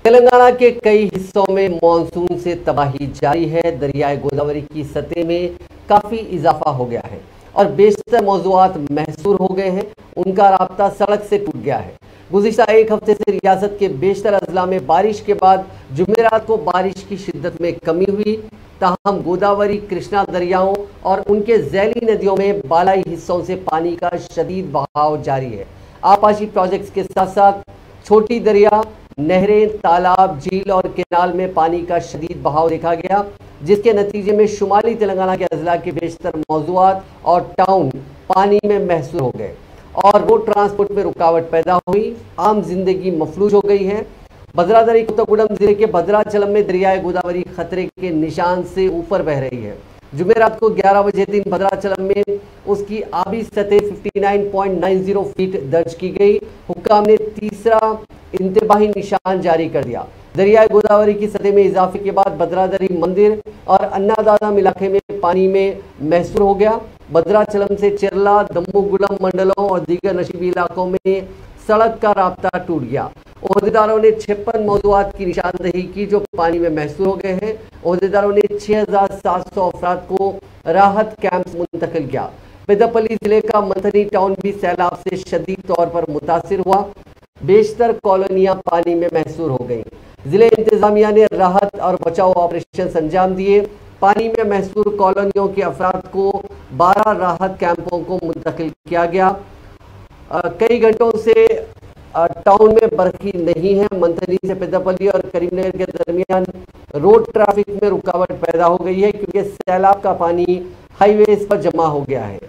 तेलंगाना के कई हिस्सों में मानसून से तबाही जारी है। दरियाए गोदावरी की सतह में काफी इजाफा हो गया है और बेशतर मौज़ूआत महसूर हो गए हैं। उनका राब्ता सड़क से टूट गया है। गुज़िश्ता एक हफ्ते से रियासत के बेशतर अजला में बारिश के बाद जुमेरात को बारिश की शिद्दत में कमी हुई। ताहम गोदावरी, कृष्णा दरियाओं और उनके झैली नदियों में बालाई हिस्सों से पानी का शदीद बहाव जारी है। आपाशी प्रोजेक्ट्स के साथ साथ छोटी दरिया, नहरें, तालाब, झील और केनाल में पानी का शदीद बहाव देखा गया, जिसके नतीजे में शुमाली तेलंगाना के अजला के बेशतर मौज़ूआत और टाउन पानी में महसूर हो गए और रोड ट्रांसपोर्ट में रुकावट पैदा हुई। आम जिंदगी मफलूज हो गई है। भद्रादरी कोत्तागुडम जिले के भद्राचलम में दरियाए गोदावरी खतरे के निशान से ऊपर बह रही है। जुमेरात को 11 बजे दिन भद्राचलम में उसकी आबी सतह 59.90 फीट दर्ज की गई। हुक्काम ने तीसरा इंतबाही निशान जारी कर दिया। दरियाए गोदावरी की सतह में इजाफे के बाद भद्रादरी मंदिर और अन्नादानम इलाके में पानी में महसूर हो गया। भद्राचलम से चेरला, दम्बुगुडम मंडलों और दीगर नशीबी इलाकों में सड़क का राब्ता टूट गया। ओहदेदारों ने 56 मौज़ूआत की निशानदेही की जो पानी में महसूर हो गए हैं। ओहदेदारों ने 6700 अफराद को राहत कैंप मुंतकिल किया। पेद्दापल्ली जिले का मंथनी टाउन भी सैलाब से शदीद तौर पर मुतासिर हुआ। बेशतर कॉलोनियां पानी में महसूर हो गईं। जिले इंतजामिया ने राहत और बचाव ऑपरेशन अंजाम दिए। पानी में महसूर कॉलोनियों के अफराद को 12 राहत कैंपों को मुंतकिल किया गया। कई घंटों से टाउन में बरखी नहीं है। मंथनी से पेद्दापल्ली और करीमनगर के दरमियान रोड ट्रैफिक में रुकावट पैदा हो गई है क्योंकि सैलाब का पानी हाईवेज पर जमा हो गया है।